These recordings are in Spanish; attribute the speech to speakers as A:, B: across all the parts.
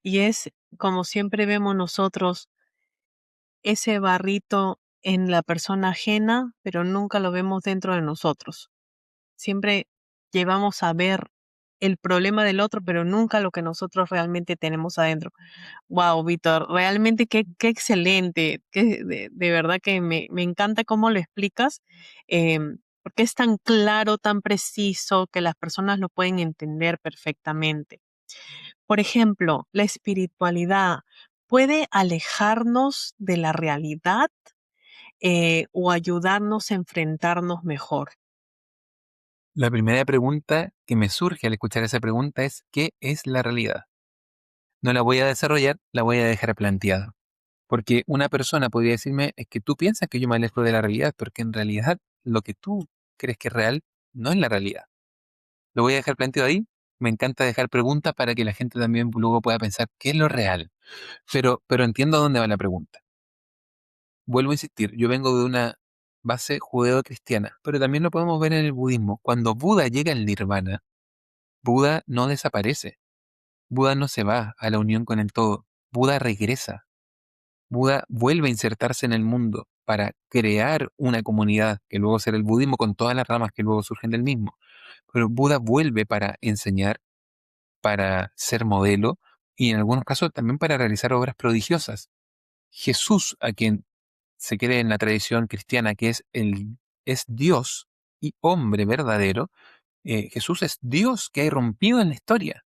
A: Y es como siempre vemos nosotros ese barrito en la persona ajena, pero nunca lo vemos dentro de nosotros. Siempre llevamos a ver el problema del otro, pero nunca lo que nosotros realmente tenemos adentro. Wow, Víctor, realmente qué excelente, de verdad que me encanta cómo lo explicas, porque es tan claro, tan preciso, que las personas lo pueden entender perfectamente. Por ejemplo, la espiritualidad puede alejarnos de la realidad, o ayudarnos a enfrentarnos mejor.
B: La primera pregunta que me surge al escuchar esa pregunta es: ¿qué es la realidad? No la voy a desarrollar, la voy a dejar planteada. Porque una persona podría decirme: es que tú piensas que yo me alejo de la realidad, porque en realidad lo que tú crees que es real no es la realidad. Lo voy a dejar planteado ahí. Me encanta dejar preguntas para que la gente también luego pueda pensar qué es lo real. Pero entiendo dónde va la pregunta. Vuelvo a insistir, yo vengo de una base judeo-cristiana, pero también lo podemos ver en el budismo. Cuando Buda llega al nirvana, Buda no desaparece. Buda no se va a la unión con el todo. Buda regresa. Buda vuelve a insertarse en el mundo para crear una comunidad que luego será el budismo con todas las ramas que luego surgen del mismo. Pero Buda vuelve para enseñar, para ser modelo y en algunos casos también para realizar obras prodigiosas. Jesús, a quien se cree en la tradición cristiana que es Dios y hombre verdadero, Jesús es Dios que ha irrumpido en la historia.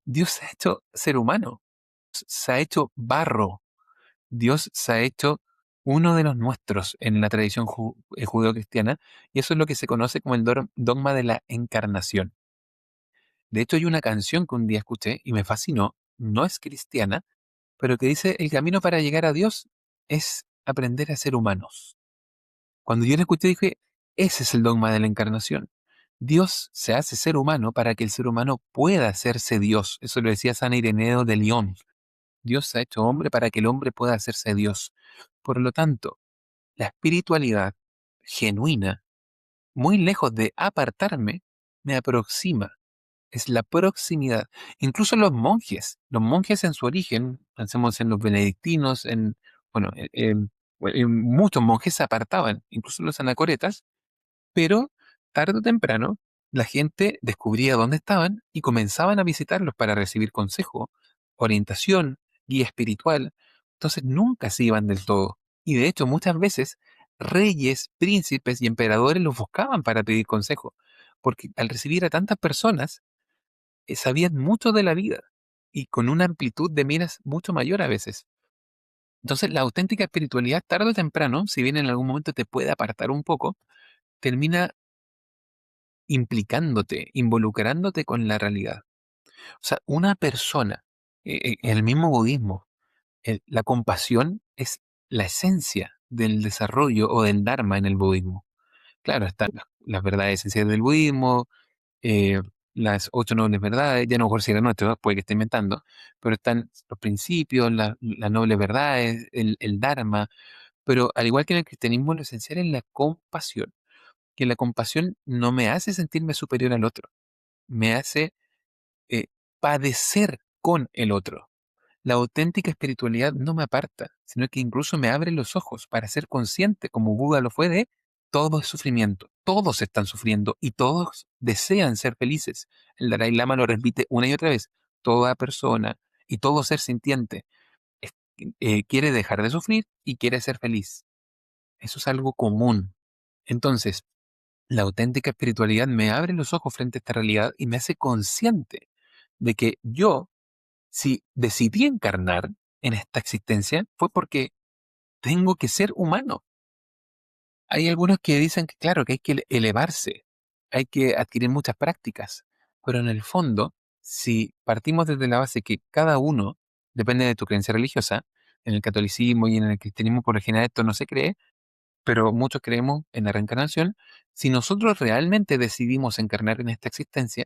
B: Dios se ha hecho ser humano, se ha hecho barro. Dios se ha hecho uno de los nuestros en la tradición judeocristiana, y eso es lo que se conoce como el dogma de la encarnación. De hecho, hay una canción que un día escuché y me fascinó, no es cristiana, pero que dice: el camino para llegar a Dios es aprender a ser humanos. Cuando yo la escuché dije: ese es el dogma de la encarnación. Dios se hace ser humano para que el ser humano pueda hacerse Dios. Eso lo decía San Ireneo de León. Dios se ha hecho hombre para que el hombre pueda hacerse Dios. Por lo tanto, la espiritualidad genuina, muy lejos de apartarme, me aproxima. Es la proximidad. Incluso los monjes en su origen, pensemos en los benedictinos, bueno, muchos monjes se apartaban, incluso los anacoretas, pero tarde o temprano la gente descubría dónde estaban y comenzaban a visitarlos para recibir consejo, orientación, guía espiritual. Entonces nunca se iban del todo. Y de hecho muchas veces reyes, príncipes y emperadores los buscaban para pedir consejo, porque al recibir a tantas personas, sabían mucho de la vida y con una amplitud de miras mucho mayor a veces. Entonces la auténtica espiritualidad tarde o temprano, si bien en algún momento te puede apartar un poco, termina implicándote, involucrándote con la realidad. O sea, una persona, en el mismo budismo, la compasión es la esencia del desarrollo o del dharma en el budismo. Claro, están las verdades esenciales del budismo, eh, las ocho nobles verdades, ya no mejor si era nuestro, puede que esté inventando, pero están los principios, las nobles verdades, el dharma, pero al igual que en el cristianismo, lo esencial es la compasión, que la compasión no me hace sentirme superior al otro, me hace eh, padecer con el otro. La auténtica espiritualidad no me aparta, sino que incluso me abre los ojos para ser consciente, como Buda lo fue, de todo es sufrimiento. Todos están sufriendo y todos desean ser felices. El Dalai Lama lo repite una y otra vez. Toda persona y todo ser sintiente es- quiere dejar de sufrir y quiere ser feliz. Eso es algo común. Entonces, la auténtica espiritualidad me abre los ojos frente a esta realidad y me hace consciente de que yo, si decidí encarnar en esta existencia, fue porque tengo que ser humano. Hay algunos que dicen que, claro, que hay que elevarse, hay que adquirir muchas prácticas, pero en el fondo, si partimos desde la base que cada uno depende de tu creencia religiosa, en el catolicismo y en el cristianismo por lo general esto no se cree, pero muchos creemos en la reencarnación. Si nosotros realmente decidimos encarnar en esta existencia,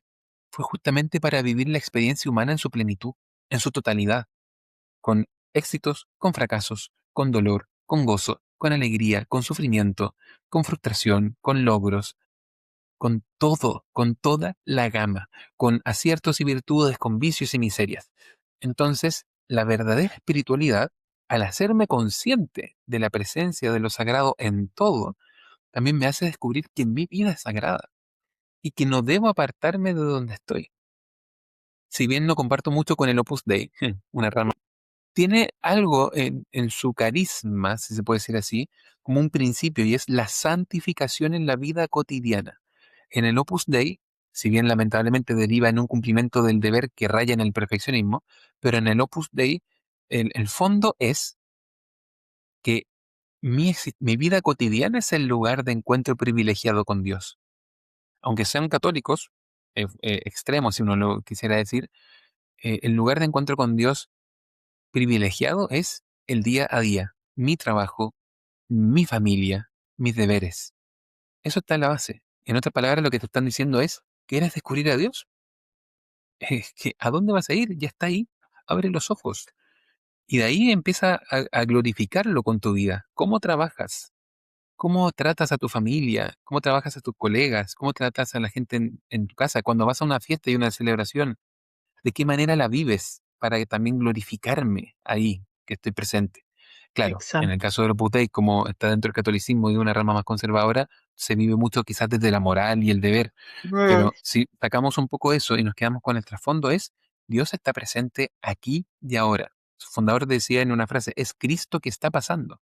B: fue justamente para vivir la experiencia humana en su plenitud, en su totalidad, con éxitos, con fracasos, con dolor, con gozo, con alegría, con sufrimiento, con frustración, con logros. con todo, con toda la gama, con aciertos y virtudes, con vicios y miserias. Entonces, la verdadera espiritualidad, al hacerme consciente de la presencia de lo sagrado en todo, también me hace descubrir que mi vida es sagrada y que no debo apartarme de donde estoy. Si bien no comparto mucho con el Opus Dei, una rama, tiene algo en su carisma, si se puede decir así, como un principio, y es la santificación en la vida cotidiana. En el Opus Dei, si bien lamentablemente deriva en un cumplimiento del deber que raya en el perfeccionismo, pero en el Opus Dei el fondo es que mi vida cotidiana es el lugar de encuentro privilegiado con Dios. Aunque sean católicos, extremos si uno lo quisiera decir, el lugar de encuentro con Dios privilegiado es el día a día, mi trabajo, mi familia, mis deberes. Eso está en la base. En otras palabras, lo que te están diciendo es, ¿quieres descubrir a Dios? ¿A dónde vas a ir? Ya está ahí. Abre los ojos. Y de ahí empieza a glorificarlo con tu vida. ¿Cómo trabajas? ¿Cómo tratas a tu familia? ¿Cómo trabajas a tus colegas? ¿Cómo tratas a la gente en tu casa? Cuando vas a una fiesta y una celebración, ¿de qué manera la vives para que también glorificarme ahí, que estoy presente? Claro, en el
A: Exacto.
B: caso del Opus Dei, como está dentro del catolicismo y de una rama más conservadora, se vive mucho quizás desde la moral y el deber.
A: Mm,
B: Pero si sacamos un poco eso y nos quedamos con el trasfondo es, Dios está presente aquí y ahora. Su fundador decía en una frase, es Cristo que está pasando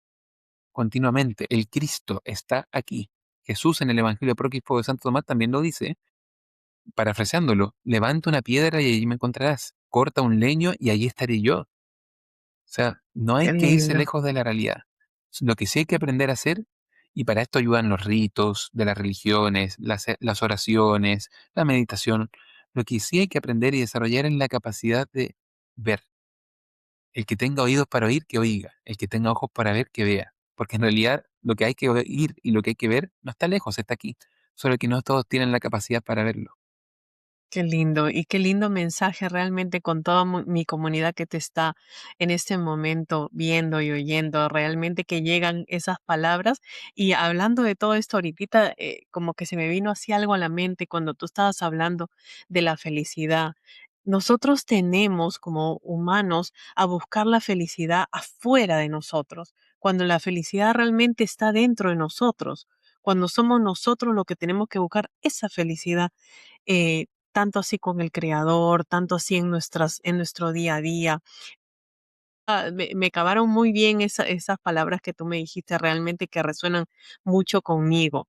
B: continuamente. El Cristo está aquí. Jesús en el Evangelio Próquisto de Santo Tomás también lo dice, parafraseándolo, levanta una piedra y allí me encontrarás. Corta un leño y allí estaré yo. O sea, no hay
A: qué
B: que irse
A: lindo.
B: lejos de la realidad. Lo que sí hay que aprender a hacer, y para esto ayudan los ritos de las religiones, las oraciones, la meditación, lo que sí hay que aprender y desarrollar es la capacidad de ver. El que tenga oídos para oír, que oiga. El que tenga ojos para ver, que vea. Porque en realidad lo que hay que oír y lo que hay que ver no está lejos, está aquí. Solo que no todos tienen la capacidad para verlo.
A: Qué lindo y qué lindo mensaje realmente con toda mi comunidad que te está en este momento viendo y oyendo, realmente que llegan esas palabras. Y hablando de todo esto ahorita, como que se me vino así algo a la mente cuando tú estabas hablando de la felicidad. Nosotros tenemos como humanos a buscar la felicidad afuera de nosotros, cuando la felicidad realmente está dentro de nosotros, cuando somos nosotros los que tenemos que buscar esa felicidad tanto así con el creador, tanto así en nuestro día a día. Me acabaron muy bien esas palabras que tú me dijiste realmente que resuenan mucho conmigo.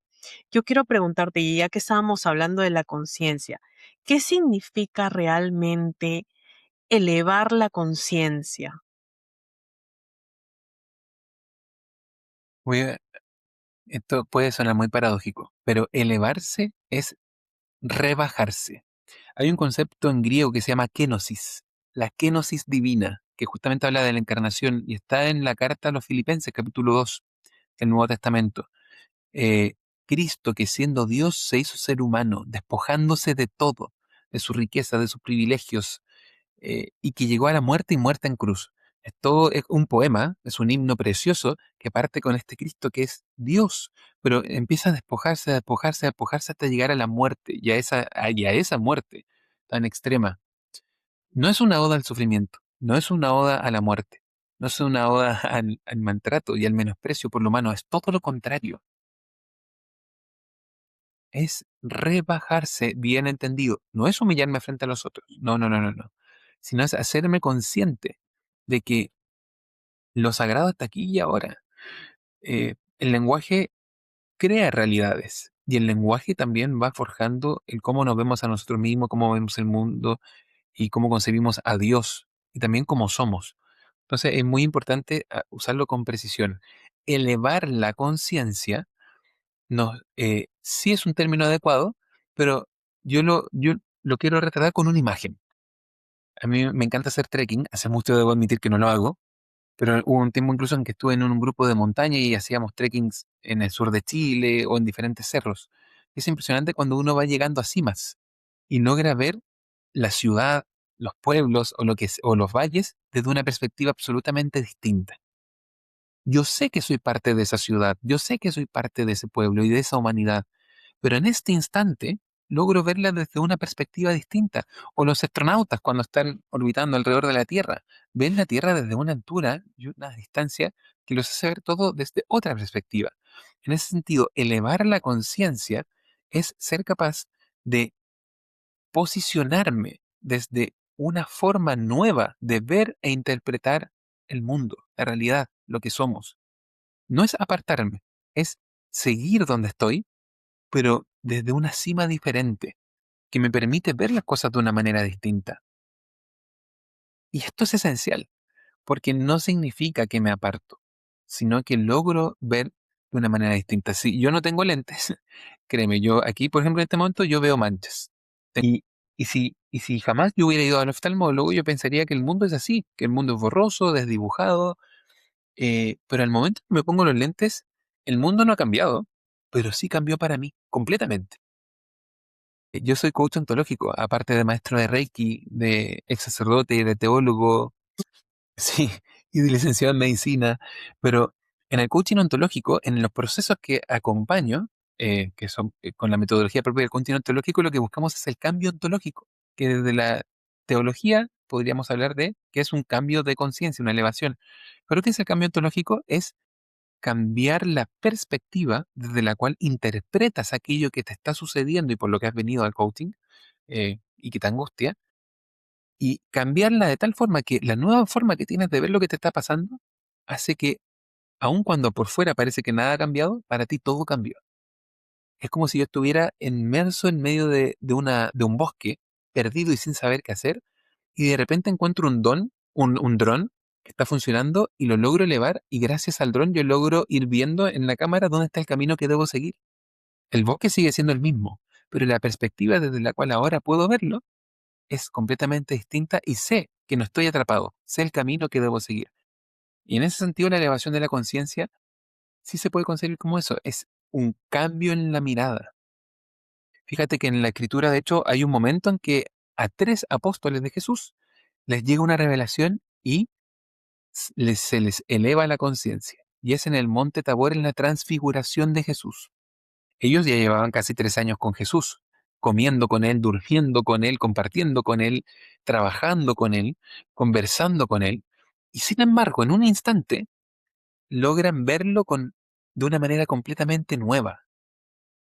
A: Yo quiero preguntarte, y ya que estábamos hablando de la conciencia, ¿qué significa realmente elevar la conciencia?
B: Voy a- Esto puede sonar muy paradójico, pero elevarse es rebajarse. Hay un concepto en griego que se llama kenosis, la kenosis divina, que justamente habla de la encarnación y está en la carta a los Filipenses, capítulo 2 del Nuevo Testamento. eh, Cristo, que siendo Dios se hizo ser humano, despojándose de todo, de su riqueza, de sus privilegios, y que llegó a la muerte y muerte en cruz. Esto es un poema, es un himno precioso que parte con este Cristo que es Dios, pero empieza a despojarse, a despojarse, a despojarse hasta llegar a la muerte y a esa muerte tan extrema. No es una oda al sufrimiento, no es una oda a la muerte, no es una oda al maltrato y al menosprecio por lo humano, es todo lo contrario. Es rebajarse, bien entendido. No es humillarme frente a los otros. No, no, no, no, no. Sino es hacerme consciente de que lo sagrado está aquí y ahora. El lenguaje crea realidades y el lenguaje también va forjando el cómo nos vemos a nosotros mismos, cómo vemos el mundo y cómo concebimos a Dios y también cómo somos. Entonces es muy importante usarlo con precisión. Elevar la conciencia no, sí es un término adecuado, pero yo lo quiero retratar con una imagen. A mí me encanta hacer trekking, hace mucho debo admitir que no lo hago, pero hubo un tiempo incluso en que estuve en un grupo de montaña y hacíamos trekkings en el sur de Chile o en diferentes cerros. Es impresionante cuando uno va llegando a cimas y logra ver la ciudad, los pueblos o los valles desde una perspectiva absolutamente distinta. Yo sé que soy parte de esa ciudad, yo sé que soy parte de ese pueblo y de esa humanidad, pero en este instante logro verla desde una perspectiva distinta. O los astronautas cuando están orbitando alrededor de la Tierra, ven la Tierra desde una altura y una distancia que los hace ver todo desde otra perspectiva. En ese sentido, elevar la conciencia es ser capaz de posicionarme desde una forma nueva de ver e interpretar el mundo, la realidad, lo que somos. No es apartarme, es seguir donde estoy, pero desde una cima diferente, que me permite ver las cosas de una manera distinta. Y esto es esencial, porque no significa que me aparto, sino que logro ver de una manera distinta. Si yo no tengo lentes, créeme, yo aquí, por ejemplo, en este momento yo veo manchas. Y, y si jamás yo hubiera ido al oftalmólogo, yo pensaría que el mundo es así, que el mundo es borroso, desdibujado, pero al momento que me pongo los lentes, el mundo no ha cambiado, pero sí cambió para mí, completamente. Yo soy coach ontológico, aparte de maestro de Reiki, de ex sacerdote y de teólogo, sí, y de licenciado en medicina, pero en el coaching ontológico, en los procesos que acompaño, que son con la metodología propia del coaching ontológico, lo que buscamos es el cambio ontológico, que desde la teología podríamos hablar de que es un cambio de conciencia, una elevación. Pero ¿qué es el cambio ontológico? Es cambiar la perspectiva desde la cual interpretas aquello que te está sucediendo y por lo que has venido al coaching y que te angustia, y cambiarla de tal forma que la nueva forma que tienes de ver lo que te está pasando hace que, aun cuando por fuera parece que nada ha cambiado, para ti todo cambió. Es como si yo estuviera inmerso en medio de un bosque, perdido y sin saber qué hacer, y de repente encuentro un dron que está funcionando y lo logro elevar y gracias al dron yo logro ir viendo en la cámara dónde está el camino que debo seguir. El bosque sigue siendo el mismo, pero la perspectiva desde la cual ahora puedo verlo es completamente distinta y sé que no estoy atrapado, sé el camino que debo seguir. Y en ese sentido la elevación de la conciencia sí se puede conseguir como eso, es un cambio en la mirada. Fíjate que en la escritura, de hecho, hay un momento en que a 3 apóstoles de Jesús les llega una revelación y se les eleva la conciencia. Y es en el monte Tabor, en la transfiguración de Jesús. Ellos ya llevaban casi 3 años con Jesús, comiendo con Él, durmiendo con Él, compartiendo con Él, trabajando con Él, conversando con Él. Y sin embargo, en un instante, logran verlo de una manera completamente nueva.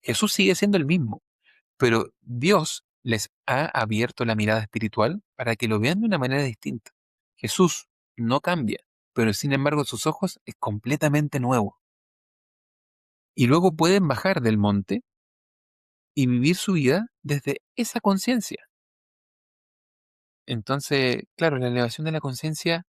B: Jesús sigue siendo el mismo, pero Dios les ha abierto la mirada espiritual para que lo vean de una manera distinta. Jesús no cambia, pero sin embargo sus ojos es completamente nuevo. Y luego pueden bajar del monte y vivir su vida desde esa conciencia. Entonces, claro, la elevación de la conciencia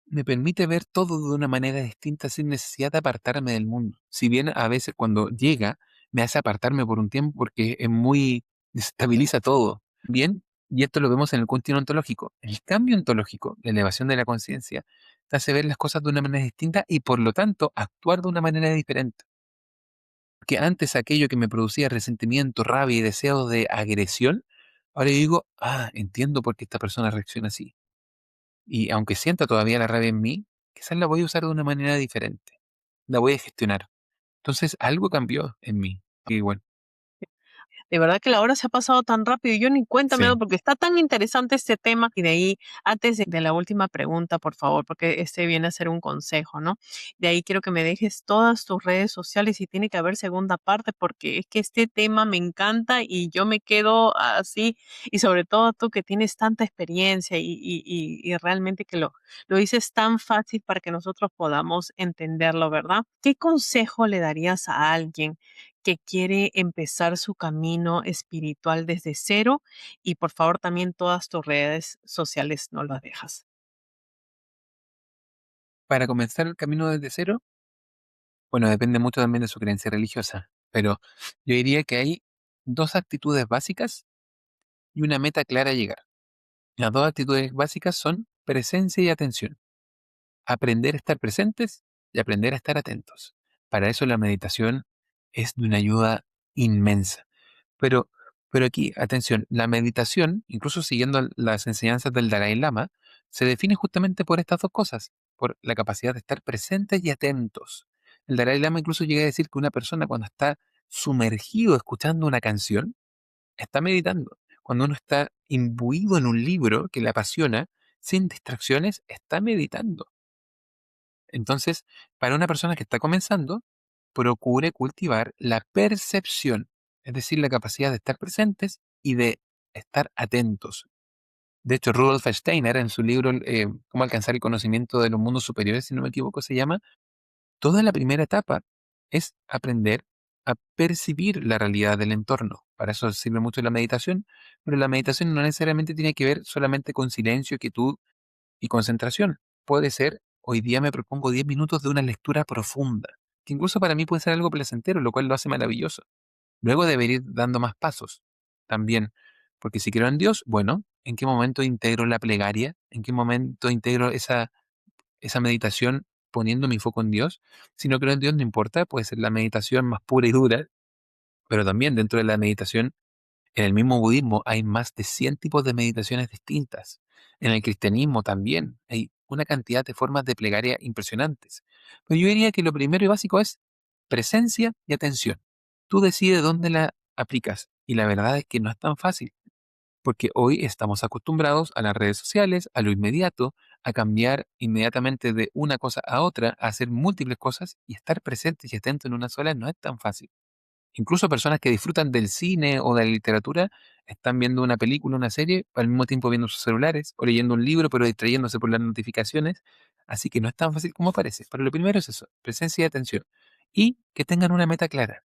B: me permite ver todo de una manera distinta sin necesidad de apartarme del mundo. Si bien a veces cuando llega me hace apartarme por un tiempo porque es muy desestabiliza todo. Bien, y esto lo vemos en el continuo ontológico. El cambio ontológico, la elevación de la conciencia, te hace ver las cosas de una manera distinta y por lo tanto actuar de una manera diferente. Que antes aquello que me producía resentimiento, rabia y deseo de agresión, ahora yo digo, entiendo por qué esta persona reacciona así. Y aunque sienta todavía la rabia en mí, quizás la voy a usar de una manera diferente. La voy a gestionar. Entonces algo cambió en mí. Y bueno,
A: De verdad que la hora se ha pasado tan rápido y yo ni cuenta me he
B: sí.
A: dado porque está tan interesante este tema. Y de ahí, antes de la última pregunta, por favor, porque este viene a ser un consejo, ¿no? De ahí quiero que me dejes todas tus redes sociales y tiene que haber segunda parte porque es que este tema me encanta y yo me quedo así. Y sobre todo tú que tienes tanta experiencia y realmente que lo dices tan fácil para que nosotros podamos entenderlo, ¿verdad? ¿Qué consejo le darías a alguien que quiere empezar su camino espiritual desde cero? Y por favor, también todas tus redes sociales no las dejas.
B: Para comenzar el camino desde cero, bueno, depende mucho también de su creencia religiosa, pero yo diría que hay 2 actitudes básicas y una meta clara a llegar. Las 2 actitudes básicas son presencia y atención. Aprender a estar presentes y aprender a estar atentos. Para eso la meditación es de una ayuda inmensa. Pero, pero aquí, atención, la meditación, incluso siguiendo las enseñanzas del Dalai Lama, se define justamente por estas 2 cosas, por la capacidad de estar presentes y atentos. El Dalai Lama incluso llega a decir que una persona cuando está sumergido escuchando una canción, está meditando. Cuando uno está imbuido en un libro que le apasiona, sin distracciones, está meditando. Entonces, para una persona que está comenzando, procure cultivar la percepción, es decir, la capacidad de estar presentes y de estar atentos. De hecho, Rudolf Steiner, en su libro Cómo alcanzar el conocimiento de los mundos superiores, si no me equivoco, se llama, toda la primera etapa es aprender a percibir la realidad del entorno. Para eso sirve mucho la meditación, pero la meditación no necesariamente tiene que ver solamente con silencio, quietud y concentración. Puede ser, hoy día me propongo 10 minutos de una lectura profunda, que incluso para mí puede ser algo placentero, lo cual lo hace maravilloso. Luego debería ir dando más pasos también, porque si creo en Dios, bueno, ¿en qué momento integro la plegaria? ¿En qué momento integro esa meditación poniendo mi foco en Dios? Si no creo en Dios, no importa, puede ser la meditación más pura y dura, pero también dentro de la meditación, en el mismo budismo hay más de 100 tipos de meditaciones distintas. En el cristianismo también hay una cantidad de formas de plegaria impresionantes. Pero yo diría que lo primero y básico es presencia y atención. Tú decides dónde la aplicas. Y la verdad es que no es tan fácil, porque hoy estamos acostumbrados a las redes sociales, a lo inmediato, a cambiar inmediatamente de una cosa a otra, a hacer múltiples cosas y estar presente y atento en una sola no es tan fácil. Incluso personas que disfrutan del cine o de la literatura están viendo una película, una serie, al mismo tiempo viendo sus celulares o leyendo un libro, pero distrayéndose por las notificaciones. Así que no es tan fácil como parece. Pero lo primero es eso, presencia y atención. Y que tengan una meta clara.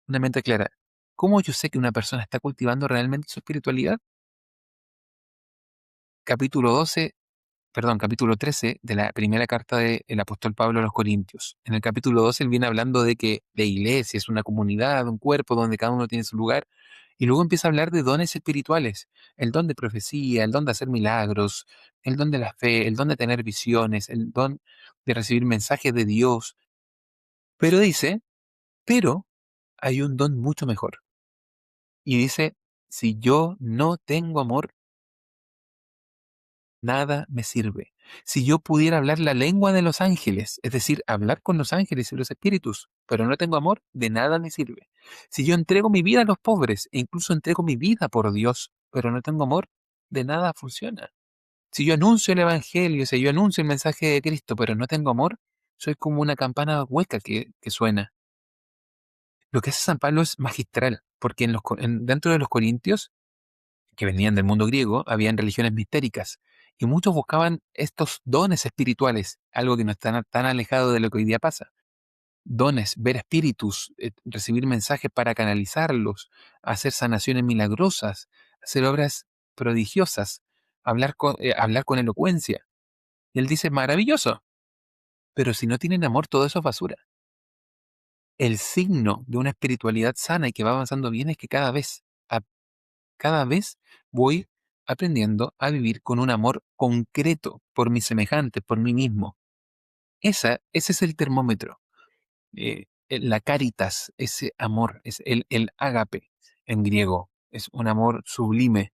B: Una meta clara. ¿Cómo yo sé que una persona está cultivando realmente su espiritualidad? Capítulo 12 capítulo 13 de la primera carta del apóstol Pablo a los Corintios. En el capítulo 12 él viene hablando de que la iglesia es una comunidad, un cuerpo donde cada uno tiene su lugar, y luego empieza a hablar de dones espirituales, el don de profecía, el don de hacer milagros, el don de la fe, el don de tener visiones, el don de recibir mensajes de Dios. Pero dice, pero hay un don mucho mejor. Y dice, si yo no tengo amor, nada me sirve. Si yo pudiera hablar la lengua de los ángeles, es decir, hablar con los ángeles y los espíritus, pero no tengo amor, de nada me sirve. Si yo entrego mi vida a los pobres e incluso entrego mi vida por Dios, pero no tengo amor, de nada funciona. Si yo anuncio el evangelio, si yo anuncio el mensaje de Cristo, pero no tengo amor, soy como una campana hueca que suena. Lo que hace San Pablo es magistral, porque dentro de los Corintios que venían del mundo griego, habían religiones mistéricas, y muchos buscaban estos dones espirituales, algo que no está tan alejado de lo que hoy día pasa. Dones, ver espíritus, recibir mensajes para canalizarlos, hacer sanaciones milagrosas, hacer obras prodigiosas, hablar con elocuencia. Y él dice, maravilloso, pero si no tienen amor, todo eso es basura. El signo de una espiritualidad sana y que va avanzando bien es que cada vez voy aprendiendo a vivir con un amor concreto por mis semejantes, por mí mismo. Ese es el termómetro. La caritas, ese amor, es el ágape en griego, es un amor sublime.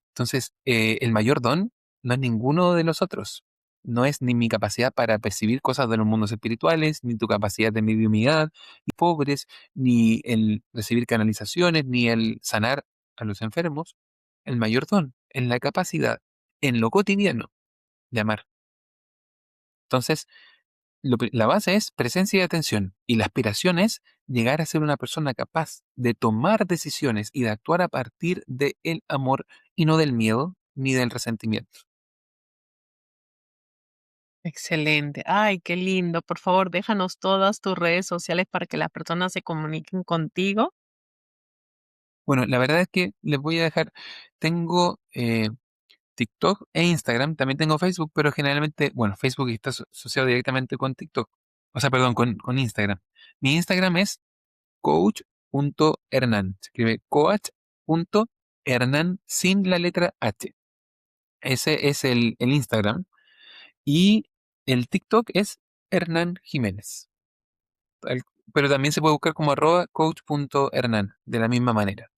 B: Entonces, el mayor don no es ninguno de los otros. No es ni mi capacidad para percibir cosas de los mundos espirituales, ni tu capacidad de mediumidad, ni pobres, ni el recibir canalizaciones, ni el sanar a los enfermos. El mayor don es la capacidad en lo cotidiano de amar. Entonces, la base es presencia y atención, y la aspiración es llegar a ser una persona capaz de tomar decisiones y de actuar a partir del amor y no del miedo ni del resentimiento.
A: Excelente. Ay, qué lindo. Por favor, déjanos todas tus redes sociales para que las personas se comuniquen contigo.
B: Bueno, la verdad es que les voy a dejar, tengo TikTok e Instagram, también tengo Facebook, pero generalmente, bueno, Facebook está asociado directamente con TikTok, o sea, perdón, con Instagram. Mi Instagram es coach.hernan, se escribe coach.hernan sin la letra H. Ese es el Instagram. Y el TikTok es Hernán Jiménez. Tal- Pero también se puede buscar como @coach.hernan, de la misma manera.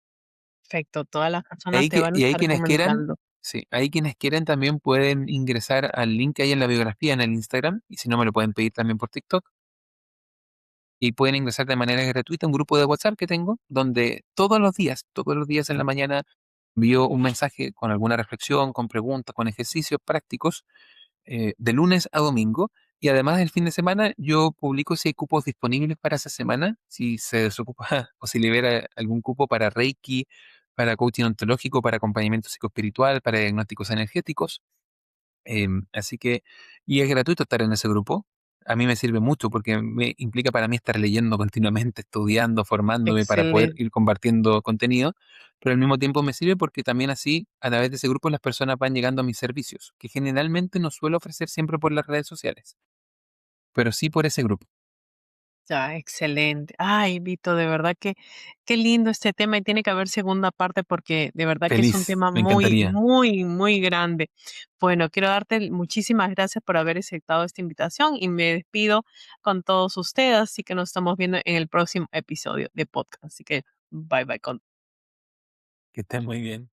A: Perfecto, todas las personas te van a
B: Y ahí
A: estar
B: quienes quieran,
A: comunicando.
B: sí, ahí quienes quieran también pueden ingresar al link que hay en la biografía en el Instagram. Y si no, me lo pueden pedir también por TikTok. y pueden ingresar de manera gratuita a un grupo de WhatsApp que tengo, donde todos los días en la mañana envío un mensaje con alguna reflexión, con preguntas, con ejercicios prácticos, de lunes a domingo. Y además el fin de semana yo publico si hay cupos disponibles para esa semana, si se desocupa o si libera algún cupo para Reiki, para coaching ontológico, para acompañamiento psicoespiritual, para diagnósticos energéticos. Así que, y es gratuito estar en ese grupo. A mí me sirve mucho porque me implica para mí estar leyendo continuamente, estudiando, formándome para poder
A: Excelente.
B: ir compartiendo contenido, pero al mismo tiempo me sirve porque también así, a través de ese grupo, las personas van llegando a mis servicios, que generalmente no suelo ofrecer siempre por las redes sociales, pero sí por ese grupo.
A: Ya, excelente. Ay, Vito, de verdad que qué lindo este tema y tiene que haber segunda parte porque de verdad que es un
B: Feliz,
A: tema
B: me
A: muy,
B: encantaría.
A: muy, muy grande. Bueno, quiero darte muchísimas gracias por haber aceptado esta invitación y me despido con todos ustedes, así que nos estamos viendo en el próximo episodio de podcast. Así que bye bye.
B: Que estés muy bien.